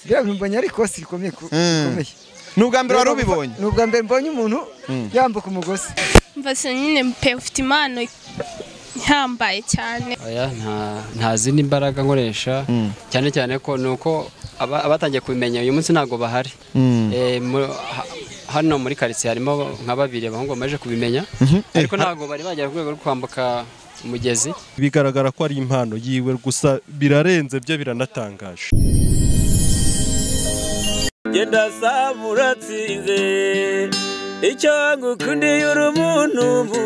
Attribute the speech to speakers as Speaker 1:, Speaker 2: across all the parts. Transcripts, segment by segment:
Speaker 1: bya mbonye ari kosi rikomeye rikomeye
Speaker 2: nubwa mbere wari ubibonye
Speaker 1: nubwa mbere mbonye umuntu yambuka umugozi
Speaker 3: mvase nyine mpe ufite impano ihambaye cyane
Speaker 4: oya nta zindi mbaraga nkoresha cyane cyane ko nuko abatangiye kubimenya uyu munsi ntago bahari hano muri quartier harimo nka babiri abahungu bamaje kubimenya ariko ntago bari bagera ku rwego rwo kwambuka umugezi
Speaker 5: bigaragara ko ari impano yiwe gusa birarenze byo biranatangaje
Speaker 6: genda samuratsinze icyo ngukundiye uri umuntu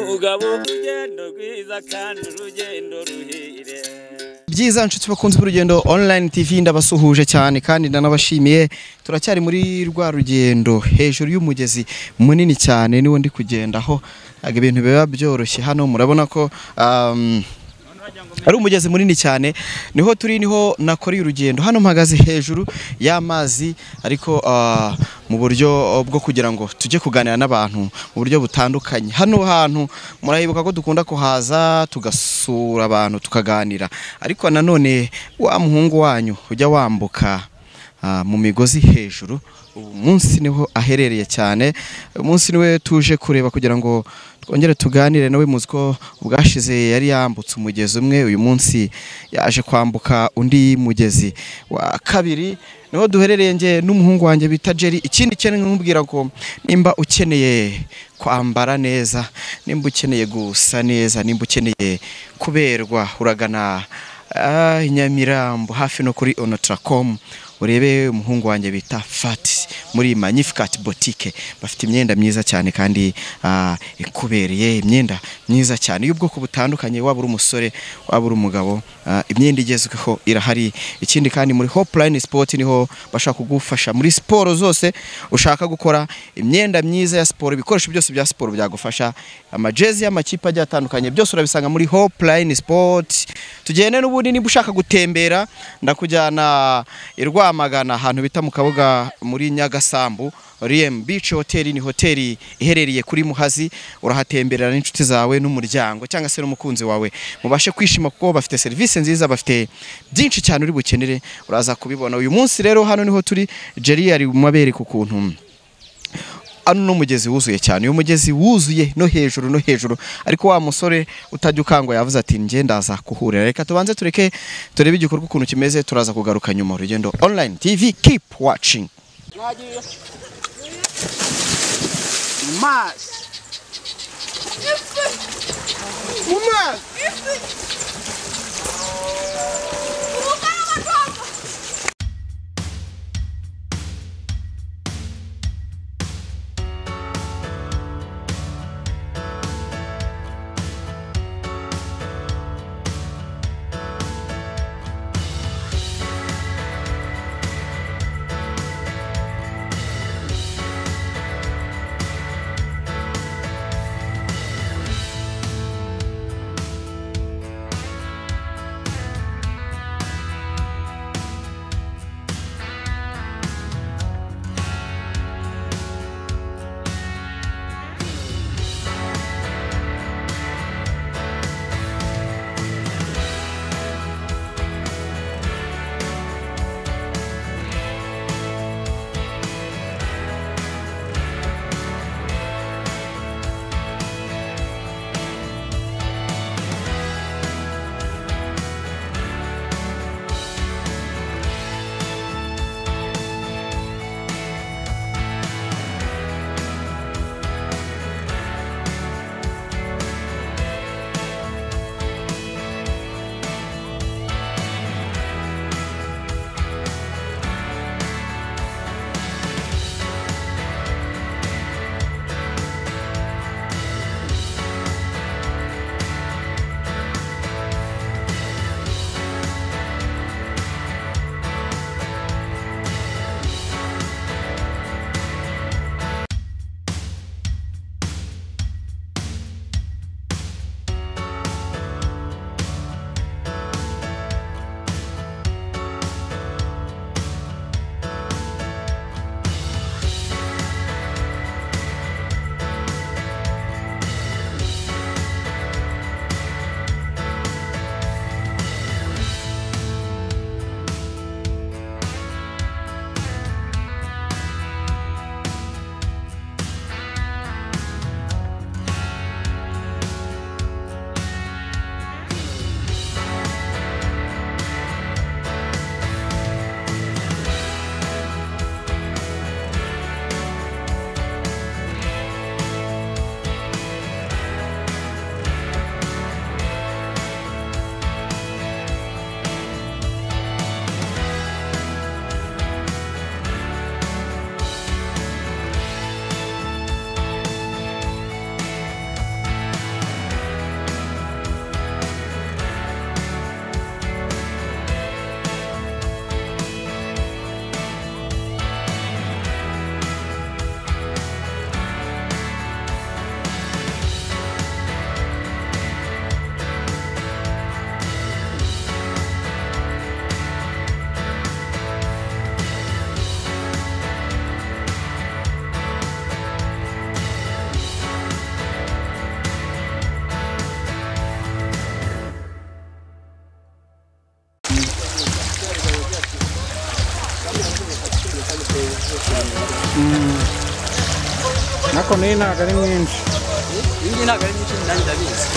Speaker 6: mugabo urugendo rwiza kandi urugendo ruhire
Speaker 2: byiza nshuti bakunze urugendo online TV ndabasuhuje cyane kandi ndanabashimiye turacyari muri rwa rugendo hejuru y'umugezi munini cyane niwo ndi kugendaho ibintu biba byoroshye hano murabona ko ari umugezi munini cyane niho turi niho nakora urugendo hano mpagaze hejuru y'amazi ariko mu buryo bwo kugira ngo tujye kuganira n'abantu mu buryo butandukanye hano hantu murahibuka ko dukunda kuhaza tugasura abantu tukaganira ariko nanone wa muhungu wanyu ujya wambuka mu migozi hejuru umunsi niho aherereye cyane umunsi niwe tuje kureba kugira ngo twongere tuganire nawe muziko ubwashize yari yambutse umugezi umwe uyu munsi yaje kwambuka undi mugezi wa kabiri niho duherereye nge n'umuhungu wanjye bita Jerry ikindi cyane nkubwira ko nimba ukeneye kwambara neza nimba ukeneye gusa neza nimba ukeneye kuberwa uragana Nyamirambo hafi no kuri Onotracom urebe umuhungu wanjye bita Fati muri Magnificat Boutique bafite imyenda myiza cyane kandi ikubereye imyenda myiza cyane y'ubwoko butandukanye waba uri umusore waba uri umugabo imyenda igezweho irahari ikindi kandi muri Hopeline Sport niho bashaka kugufasha muri siporo zose ushaka gukora imyenda myiza ya siporo ibikoresho byose bya siporo byagufasha amajezi y'amakipe agiye atandukanye byose urabisanga muri Hopeline Sport tugende n'ubundi niba ushaka gutembera ndakujyana Rwamagana ahantu bita mu Kabuga muri Nyagasambu Riem Beach Hotel ni hoteli iherereye kuri Muhazi urahatemberera n'inshuti zawe n'umuryango cyangwa se n'umukunzi wawe mubashe kwishima kuko bafite service nziza bafite byinshi cyane uri bukenere uraza kubibona uyu munsi rero hano niho turi Jerry ari mu mabere ku kuntu ano n'umugezi wuzuye cyane uyu mugezi wuzuye no hejuru ariko wa musore utajya ukangwa yavuze ati nge ndaza kuhurira reka tubanze tureke turebe igikorwa ukuntu kimeze turaza kugaruka nyuma urugendo online TV keep watching
Speaker 7: nako nayo ntabwo ari mwinshi
Speaker 4: iyi ntabwo ari myinshi nanjye ndabizi.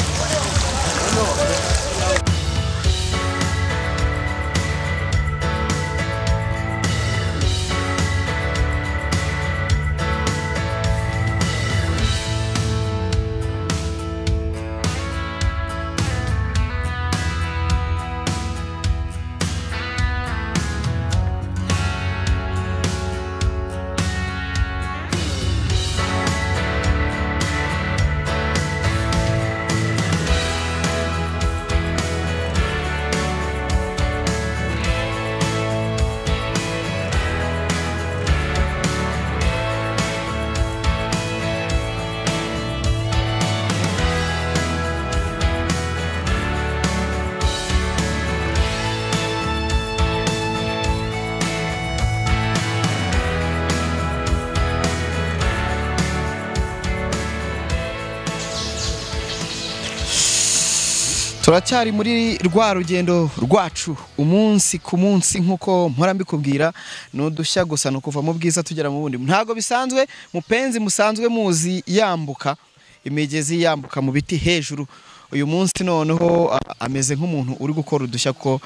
Speaker 2: Turacyari muri rwa rugendo rwacu umunsi ku munsi nkuko mpora mbikubwira n'udushya gusa no kuva mu bwiza tugera mu bundi. Ntago bisanzwe mupenzi musanzwe muzi yambuka imigezi yambuka mu biti hejuru. Uyu munsi noneho ameze nk'umuntu uri gukora udushya ko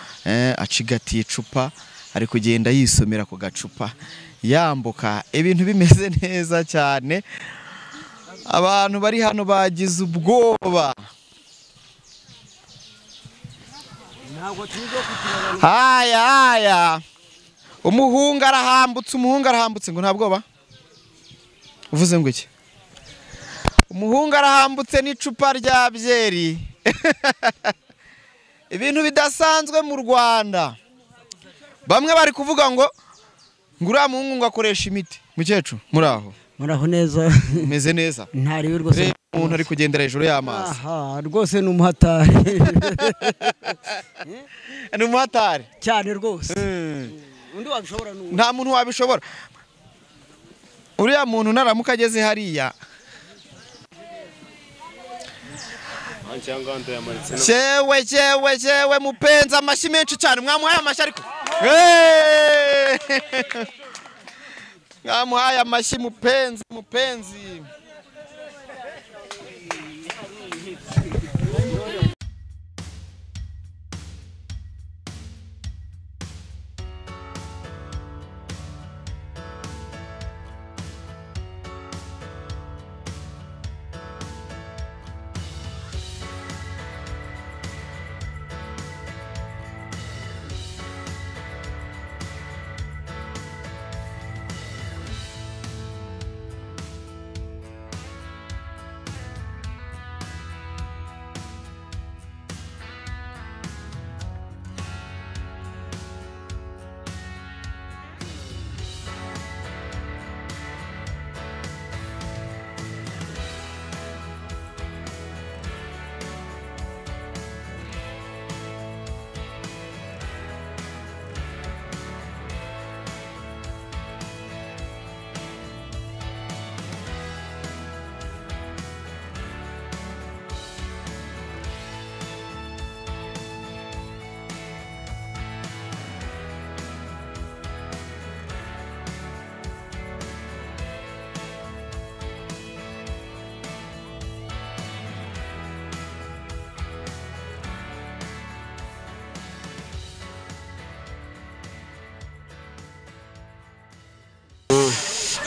Speaker 2: acigatiye icupa ari kugenda yisomera ku gacupa yambuka ibintu bimeze neza cyane. Abantu bari hano bagize ubwoba. Haya umuhungu arahambutse ngo nta bwoba uvuze ngo iki? Umuhungu arahambutse n'icupa rya byeri. Ibintu bidasanzwe mu Rwanda. Bamwe bari kuvuga ngo uriya muhungu ngo akoresha imiti. Mukecuru muraho
Speaker 8: neza
Speaker 2: meze neza
Speaker 8: ntari rwose
Speaker 2: umuntu ari kugendera hejuru y'amazi.
Speaker 8: Aha rwose ni umuhatari.
Speaker 2: Ni umuhatari
Speaker 8: cyane rwose. Undi wabishobora n'undi.
Speaker 2: Nta muntu wabishobora. Uriya muntu naramuka ageze hariya. Chewe mupenzi amashyi menshi cyane mwamuhaye amashyi ariko. Mwamuhaye amashyi mupenzi.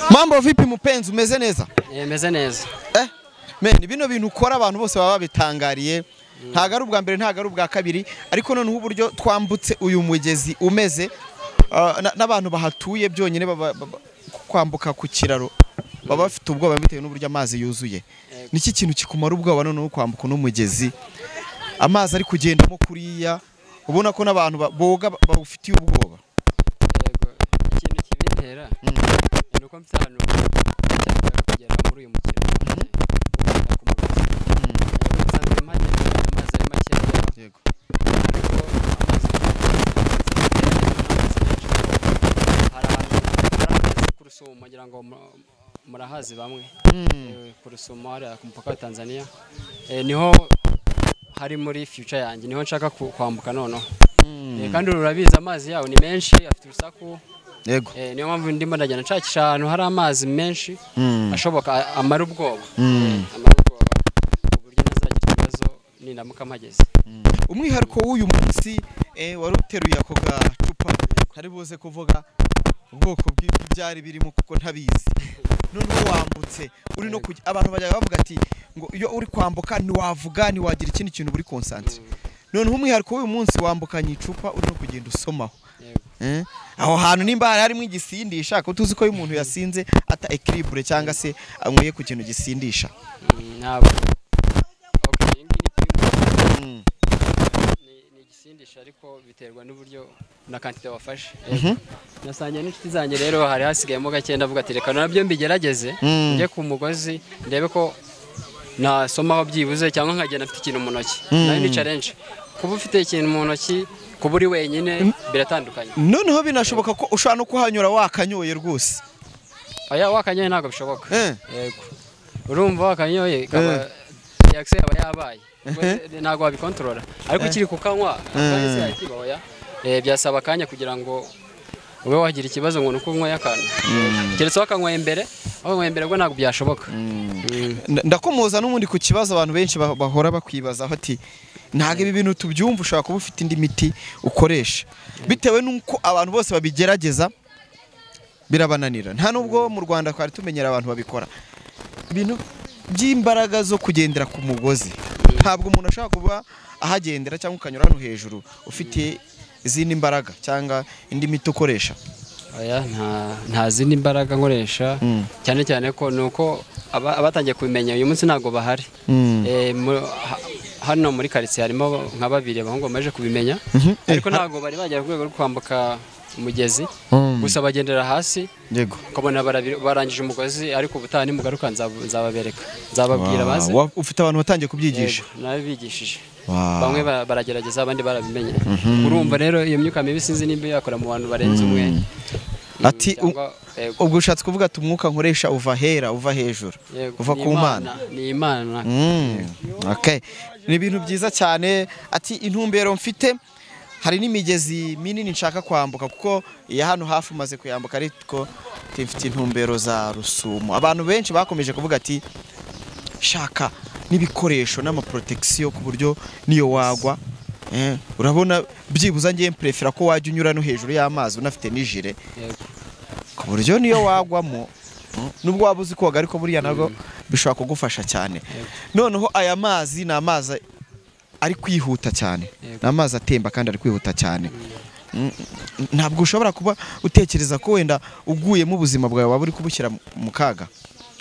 Speaker 2: Mambo vipi mupenzi umeze neza?
Speaker 4: Meze neza.
Speaker 2: Men bino bintu ukora abantu bose baba bitangariye. Ntago ari ubwa mbere ntago ari ubwa kabiri ariko none uburyo twambutse uyu mugezi umeze n'abantu bahatuye byonyine kwambuka ku kiraro baba bafite ubwoba bitewe n'uburyo amazi yuzuye. Niki kintu kikumara ubwoba none kwambuka no mugezi amazi ari kugendamo kuriya ubona ko n'abantu boga bawufitiye ubwoba.
Speaker 4: Yego ikintu kibintera nuko mfitano cyangwa kugera muri uyu mukino
Speaker 2: yego
Speaker 4: kurusuma ngira ngo murahazi bamwe kurusuma hari ku mupaka wa Tanzania niho hari muri future yanjye niho nshaka kwambuka noneho kandi urabiza amazi yawo ni menshi afite urusaku
Speaker 2: yego
Speaker 4: niyo mpamvu ndimo ndagenda nshakisha ahantu hari amazi menshi ashoboka amara ubwoba ku buryo ntazagira ibibazo nindamuka mpageze.
Speaker 2: umwihariko w'uyu munsi wari uteruye ako gacupa ntari buze kuvuga ubwoko bw'ibyari birimo kuko ntabizi, noneho wambutse uri no abantu bajya bavuga ati ngo iyo uri kwambuka ntiwavuga ntiwagira ikindi kintu buri concentre, noneho umwihariko w'uyu munsi wambukanye icupa uri no kugenda usomaho. Aho hantu nimba harimo igisindisha ko tuzi ko uyu muntu yasinze ata equilibre cyangwa se anyweye ku kintu gisindisha.
Speaker 4: Ni igisindisha ariko biterwa n'uburyo na quantité wafashe. Nasangiye n'inshuti zanjye rero hari hasigayemo gake ndavuga ati reka nabyo mbigerageze njye ku mugozi ndebe ko nasomaho byibuze cyangwa nkagenda mfite ikintu mu ntoki. Nayo ni challenge kuba ufite ikintu mu ntoki kuba uri wenyine biratandukanye.
Speaker 2: Noneho binashoboka ko ushaka no kuhanyura wakanyoye rwose.
Speaker 4: Oya wakanyoye ntabwo bishoboka. Yego urumva wakanyoye kaba yakse aba yabaye ntabwo wabikontorora ariko kiri kukanywa kandi yakiboya byasaba akanya kugira ngo ube wagira ikibazo ngo nuko unywa yakana keretse wakanywa imbere aho imbere bwo ntabwo byashoboka.
Speaker 2: Ndakomoza n'umundi ku kibazo abantu benshi bahora bakwibaza ati ntabwo ibi bintu tubyumva ushaka kuba ufite indi miti ukoresha bitewe nuko abantu bose babigerageza birabananira. Nta nubwo mu Rwanda twari tumenyera abantu babikora ibintu by'imbaraga zo kugendera ku mugozi. Ntabwo umuntu ashaka kuba ahagendera cyangwa ukanyura hano hejuru ufite izindi mbaraga cyangwa indi miti ukoresha.
Speaker 4: Oya nta zindi mbaraga nkoresha cyane cyane ko nuko abatangiye kubimenya uyu munsi ntago bahari. Hano muri quartier harimo nka babiri abahungu bamaje kubimenya ariko ntago bari bagera ku rwego rwo kwambuka umugezi gusa bagendera hasi.
Speaker 2: Yego
Speaker 4: ukabona barangije umugozi ariko ubutaha ni mugaruka nzababereka nzababwira baze.
Speaker 2: Ufite abantu batangiye kubyigisha?
Speaker 4: Nawe bigishije bamwe baragerageza abandi barabimenye. Urumva rero iyo myuka mibi sinzi nimba yakora mu bantu barenze umwe.
Speaker 2: Ati ubwo ushatse kuvuga ati umwuka nkoresha uva hera uva hejuru uva ku Mana.
Speaker 4: Ni Imana.
Speaker 2: Okay, ni ibintu byiza cyane. Ati intumbero mfite hari n'imigezi minini nshaka kwambuka kuko ya hano hafi maze kuyambuka ariko mfite intumbero za Rusumo. Abantu benshi bakomeje kuvuga ati shaka n'ibikoresho n'amaprotection ku buryo niyo wagwa urabona byibuza ngiye prefera ko wajya unyura no hejuru y'amazi unafite n'ijire ku buryo niyo wagwamo nubwo wabuze koga ariko buriya nago bishobora kugufasha cyane. Noneho aya mazi ni amazi ari kwihuta cyane, ni amazi atemba kandi ari kwihuta cyane. Ntabwo ushobora kuba utekereza ko wenda uguyemo ubuzima bwawe waba uri kubushyira mu kaga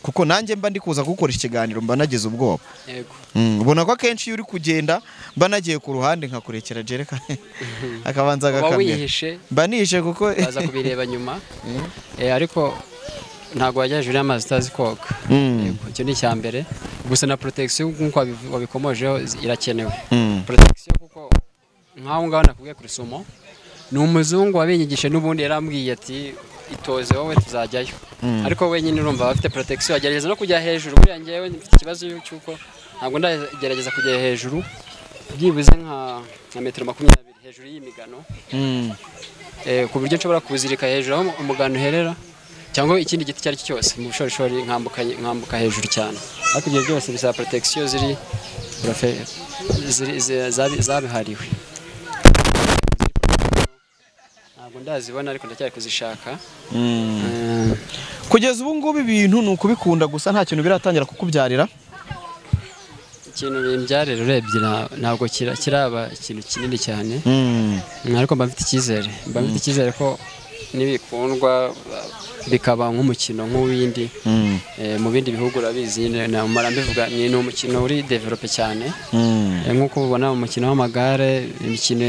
Speaker 2: kuko nanjye mba ndi kuza gukoresha ikiganiro mba nagize ubwoba. Ubona ko akenshi iyo uri kugenda mba nagiye ku ruhande nkakurekera jereka akabanza agakamera mba nishe kuko
Speaker 4: baza kubireba nyuma ariko ntabwo wajya hejuru y'amazi utazi koga. Icyo ni icya mbere gusa na protection nk'uko wabikomojeho irakenewe. Protection kuko nk'aho ngaho nakubwiye ku Rusumo ni umuzungu wabinyigishe n'ubundi yarambwiye ati itoze wowe tuzajyayo ariko wenyine urumva bafite protection agerageza no kujya hejuru. Buriya ngewe mfite ikibazo cy'uko ntabwo ndagerageza kujya hejuru byibuze nka metero 20 hejuru y'imigano ku buryo nshobora kuzirika hejuru aho umugano uherera cyangwa ikindi giti cyari cyose mu bushorishori nkambuka hejuru cyane. Ariko ibyo byose bisaba protection zabihariwe. Ntabwo ndazibona ariko ndacyari kuzishaka.
Speaker 2: Kugeza ubu ngubu ibintu ni ukubikunda gusa nta kintu biratangira kukubyarira.
Speaker 4: Ikintu bimbyarira urebye ntabwo kiraba ikintu kinini cyane ariko mba mfite icyizere ko nibikundwa bikaba nk'umukino nk'uwindi mu bindi bihugu urabizi namara mbivuga ni umukino uri develope cyane nk'uko ubona mu mukino w'amagare imikino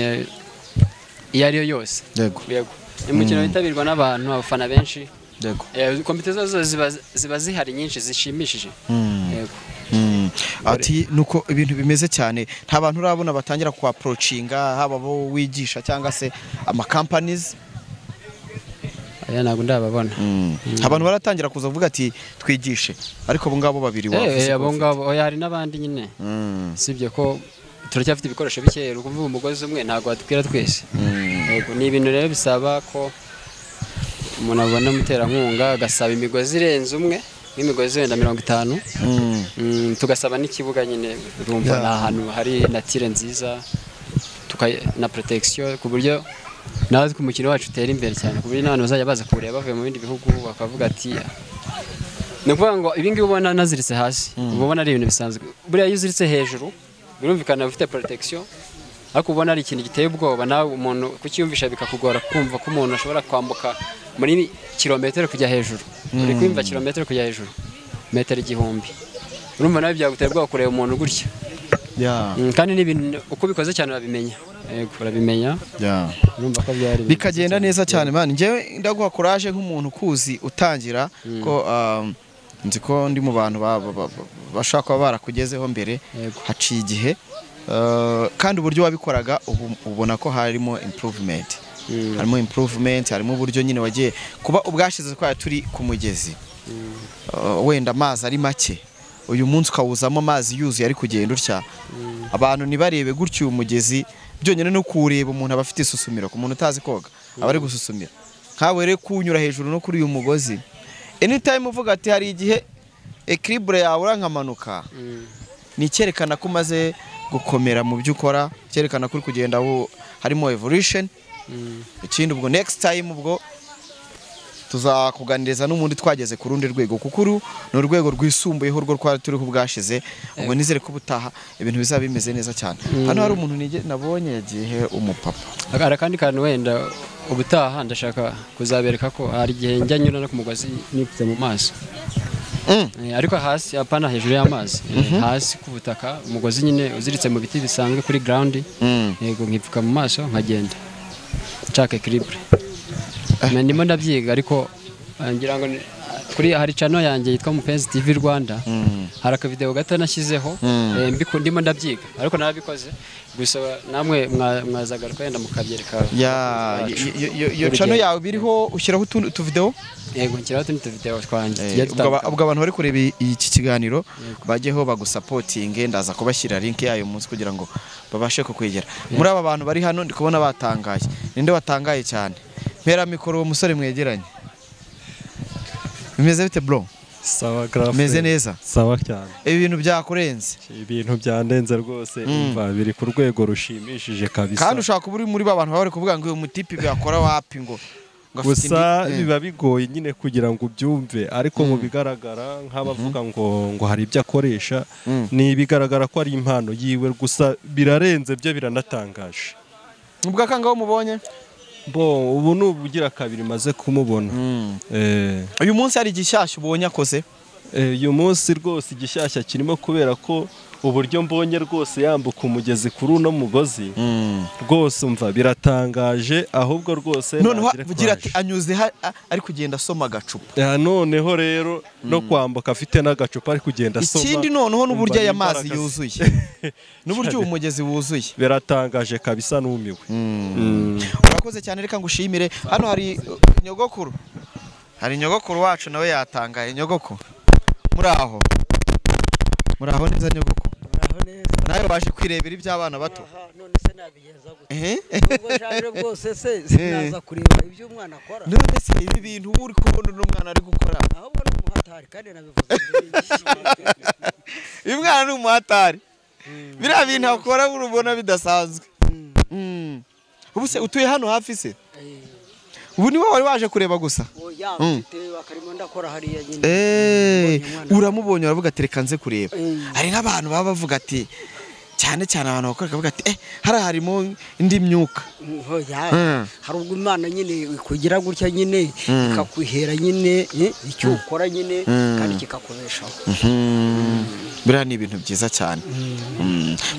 Speaker 4: iyo ariyo yose. Yego imikino yitabirwa n'abantu abafana benshi. Kompite zose ziba zihari nyinshi zishimishije.
Speaker 2: Ati nuko ibintu bimeze cyane nta bantu urabona batangira ku approachinga haba bo wigisha cyangwa se ama companies.
Speaker 4: Ntabwo ndababona.
Speaker 2: Abantu baratangira kuza kuvuga ati twigishe ariko abo ngabo babiri
Speaker 4: wavuze abo ngabo hari n'abandi nyine sibye ko turacyafite ibikoresho bike ukuvuga umugozi umwe ntabwo watubwira twese. Ni ibintu rero bisaba ko umuntu abona umuterankunga agasaba imigozi irenze umwe n'imigozi wenda 50 tugasaba n'ikibuga nyine urumva ni ahantu hari natire nziza na protection ku buryo nawe ku mukino wacu utera imbere cyane ku buryo n'abantu bazajya baza kureba bavuye mu bindi bihugu bakavuga ati ni ukuvuga ngo ibingibi ubona naziritse hasi ubona ari ibintu bisanzwe buriya iyo uziritse hejuru birumvikana ufite protection ariko ubona ari ikintu giteye ubwoba nawe umuntu kukiyumvisha bikakugora kumva ko umuntu ashobora kwambuka muri kilometero kujya hejuru uri kwimva kilometero kujya hejuru metero 1000 urumva nawe byagutera ubwoba kureba umuntu gutya kandi n'ibintu uko bikoze cyane urabimenya yego urabimenya urumva ko byari
Speaker 2: bikagenda neza cyane man njewe ndaguha courage nk'umuntu kuzi utangira ko nzi ko ndi mu bantu bashaka kuba barakugezeho mbere haciye igihe kandi uburyo wabikoraga ubona ko harimo improvement harimo uburyo nyine wagiye kuba ubwashize kwa turi ku mugezi wenda amazi ari make uyu munsi ukawuzamo amazi yuzuye ari kugenda utya abantu nibarebe gutyo umugezi byonyine no kureba umuntu aba afite isusumiro ku muntu utazi koga aba ari gususumira nkawe rero kunyura hejuru no kuri uyu mugozi anytime uvuga ati hari igihe equilibre yawe urankamanuka ni cyerekana ko umaze gukomera mu byo ukora cyerekana ko uri kugenda harimo evolution ikindi ubwo next time ubwo tuzakuganiriza n'umundi twageze ku rundi rwego kukuru no urwego rwisumbuyeho rwo twari turi kubwashize ubwo nizere ko butaha ibintu bizaba bimeze neza cyane hano hari umuntu nabonye yagiye umupapa
Speaker 4: akara kandi kantu wenda ubutaha ndashaka kuzabereka ko hari igihe njya nyura no ku mugozi nipfuze mu maso ariko hasi apana hejuru y'amazi hasi ku butaka umugozi nyine uziritse mu biti bisanzwe kuri ground yego nkipfuka mu maso nkagenda nshaka equilibre ndimo ndabyiga ariko ngira ngo kuri hari channel yanjye yitwa Mupenzi TV Rwanda hari aka video gato nashyizeho ndimo ndabyiga ariko narabikoze gusa namwe mwazagaruka yenda mukabyereka
Speaker 2: yo channel yawe biriho ushyiraho utu video
Speaker 4: yego nshyiraho utu video twanjye
Speaker 2: ubwo abantu bari kureba iki kiganiro bajyeho bagusupporting ndaza kubashyira link yayo munsi kugira ngo babashe kukwegera muri aba bantu bari hano ndi kubona batangaye ninde watangaye cyane mpera mikoro umusore mwegeranye bimeze bite bro
Speaker 5: sawa graph
Speaker 2: meze neza
Speaker 5: sawa cyane
Speaker 2: ibintu byakurenze
Speaker 5: ibintu byandenze rwose umva biri ku rwego rushimishije kabisa
Speaker 2: kandi ushaka uri muri babantu bari kuvuga ngo uyu mutipi byakora wapi ngo
Speaker 5: gusa biba bigoye nyine kugira ngo ubyumve ariko mu bigaragara nk'abavuga ngo hari ibyo akoresha ni bigaragara ko ari impano yiwe gusa birarenze byo biranatangaje
Speaker 2: ubwo akangaho mubonye
Speaker 5: ubu nubugira kabiri maze kumubona
Speaker 2: uyu munsi hari igishyashya ubonye akoze
Speaker 5: uyu munsi rwose igishyashya kirimo kubera ko uburyo mbonye rwose yambuka umugezi kuri uno mugozi rwose umva biratangaje ahubwo rwose
Speaker 2: noneho vugira ati anyuze ari kugenda asoma agacupa
Speaker 5: noneho rero no kwambuka afite n'agacupa ari kugenda asoma
Speaker 2: ikindi noneho n'uburyo aya mazi yuzuye n'uburyo umugezi wuzuye
Speaker 5: biratangaje kabisa numiwe
Speaker 2: urakoze cyane reka ngushimire hano hari nyogokuru wacu nawe yatangaye nyogokuru muraho neza nyogoko nawe baje kwirebera iby'abana bato
Speaker 8: none se nabigeza gute ubwo jaje rwose se sinaza kureba ibyo umwana akora
Speaker 2: none se ibi bintu uri kubona n'umwana ari gukora
Speaker 8: ahubwo ni umuhatari kandi nabivuze
Speaker 2: uyu mwana ni umuhatari biriya bintu akora urubona bidasanzwe ubu se utuye hano hafi se ubu niwe wari waje kureba gusa uramubonye uravuga ati reka nze kureba hari n'abantu baba bavuga ati cyane abantu bakora bavuga ati harimo indi myuka
Speaker 8: hari ubwo imana nyine kugira gutya nyine ikakwihera nyine icyo ukora nyine kandi kikakubeshaho
Speaker 2: biriya ni ibintu byiza cyane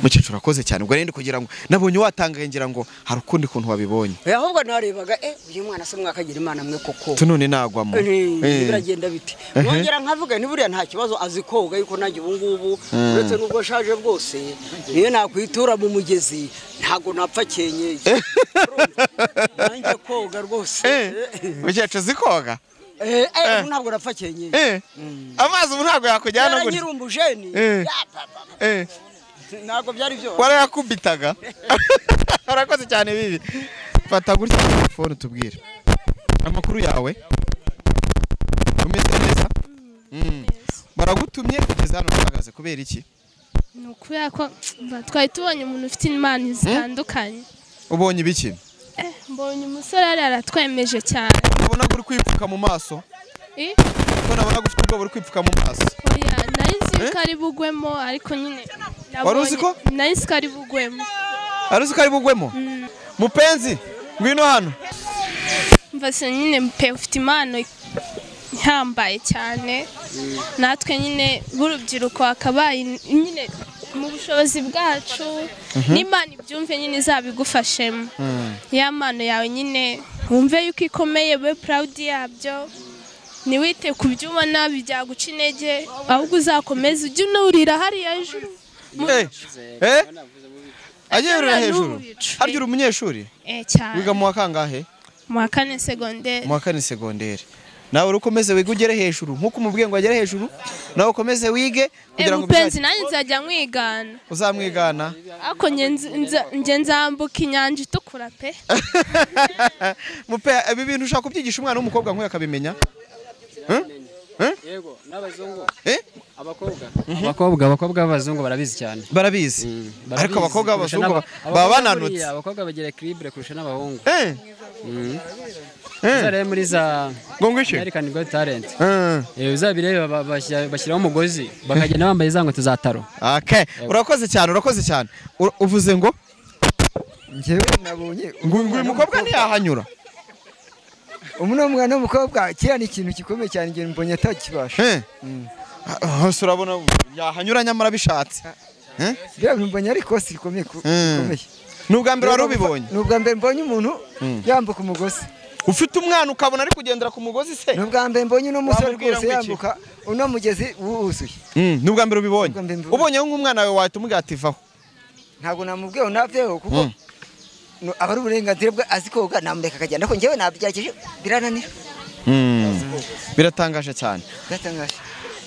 Speaker 2: mukecuru urakoze cyane ubwo rero kugira ngo nabonye watangaye ngira ngo hari ukundi kuntu wabibonye
Speaker 8: ahubwo narebaga uyu mwana se mwakagira imana mwe koko
Speaker 2: tunone nagwamo
Speaker 8: biragenda biti mwongera nkavuga ni buriya nta kibazo azi koga yuko nanjye ubu ngubu uretse n'ubwo ashaje bwose niyo nakwitura mu mugezi ntago napfa kenyeye nanjye koga rwose
Speaker 2: mukecuru uzi koga
Speaker 8: ntabwo napfa kenyeye
Speaker 2: amazi ubu ntabwo yakujyana gutya
Speaker 8: nyir'umbujeni ntabwo byari byose
Speaker 2: warayakubitaga urakoze cyane bibi fata gutya telefone tubwire amakuru yawe umeze neza baragutumye kugeza hano uhagaze kubera iki
Speaker 3: ni ukubera ko twari tubonye umuntu ufite impano zitandukanye.
Speaker 2: ubonye ibiki
Speaker 3: mbonye umusore ari aratwemeje cyane.
Speaker 2: ubona ko uri kwipfuka mu maso ko nabona ko ufite ubwoba uri kwipfuka mu maso.
Speaker 3: oya nari nzi ko ari bugwemo ariko nyine
Speaker 2: wari uzi ko
Speaker 3: nari nzi ko ari bugwemo.
Speaker 2: wari uzi ko ari bugwemo mupenzi ngwino hano
Speaker 3: mbese nyine mpe ufite impano ihambaye cyane natwe nyine b'urubyiruko akabaye nyine mu bushobozi bwacu n'Imana ibyumve nyine izabigufashemo. ya mpano yawe nyine wumve yuko ikomeye we proud yabyo niwite ku byo ubona byaguca intege ahubwo uzakomeza ujye unurira hariya hejuru.
Speaker 2: agiye urira hejuru harya uri umunyeshuri
Speaker 3: cyane
Speaker 2: wiga mu wa kangahe
Speaker 3: mu wa kane segonderi.
Speaker 2: mu wa kane segonderi nawe urukomeze wige ugere hejuru nkuko umubwiye ngo agere hejuru nawe ukomeze wige kugira ngo
Speaker 3: mupenzi nanjye nzajya mwigana.
Speaker 2: uzamwigana
Speaker 3: ariko nge nzambuka inyanja itukura pe.
Speaker 2: mupe ibi bintu ushaka kubyigisha umwana w'umukobwa nk'uyu akabimenya
Speaker 4: yego n'abazungu abakobwa b'abazungu barabizi cyane
Speaker 2: barabizi ariko abakobwa b'abazungu baba bananutse
Speaker 4: abakobwa bagira equilibre kurusha n'abahungu uzarebe muri za American Got Talent uzabireba bashyiraho umugozi bakagenda bambaye za nkweto za taro.
Speaker 2: urakoze cyane uvuze ngo
Speaker 1: njyewe nabonye
Speaker 2: uyu mukobwa ntiyahanyura
Speaker 1: umuntu w'umwana w'umukobwa kiriya ni ikintu gikomeye cyane igihe mbonye atakibasha
Speaker 2: hose urabona yahanyura nyamara bishatse
Speaker 1: biriya mbonye ari ikosi rikomeye.
Speaker 2: ni ubwa mbere wari ubibonye?
Speaker 1: ni ubwa mbere mbonye umuntu yambuka umugozi.
Speaker 2: ufite umwana ukabona ari kugendera ku mugozi se?
Speaker 1: ni ubwa mbere mbonye uno musore rwose yambuka uno mugezi wuzuye.
Speaker 2: ni ubwa mbere ubibonye? ubonye nk'umwana wawe wahita umubwira ati vaho?
Speaker 1: ntabwo namubwiye naveho kuko aba ari uburenganzira bwe azi koga namureka akagenda ariko njyewe nabyageje birananira.
Speaker 2: biratangaje cyane.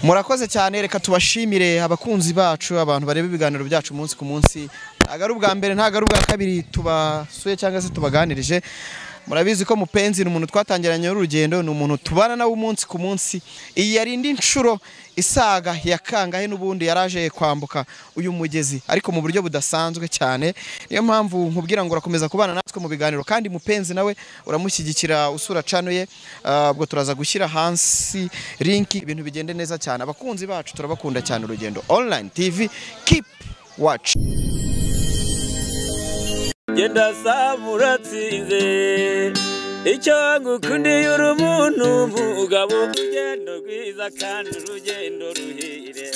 Speaker 2: murakoze cyane reka tubashimire abakunzi bacu abantu bareba ibiganiro byacu umunsi ku munsi ntabwo ari ubwa mbere ntabwo ari ubwa kabiri tubasuye cyangwa se tubaganirije. murabizi ko mupenzi ni umuntu twatangiranye n'urugendo ni umuntu tubana nawe umunsi ku munsi. iyi yari indi nshuro isaga ya kangahe n'ubundi yaraje kwambuka uyu mugezi ariko mu buryo budasanzwe cyane. niyo mpamvu nkubwira ngo urakomeza kubana natwe mu biganiro kandi mupenzi nawe uramushyigikira usura channel ye. ubwo turaza gushyira hasi link ibintu bigende neza cyane. abakunzi bacu turabakunda cyane Urugendo Online TV keep watch.
Speaker 6: genda samuratsinze icyo ngukundiye uri umuntu mugabo urugendo rwiza kandi urugendo ruhire.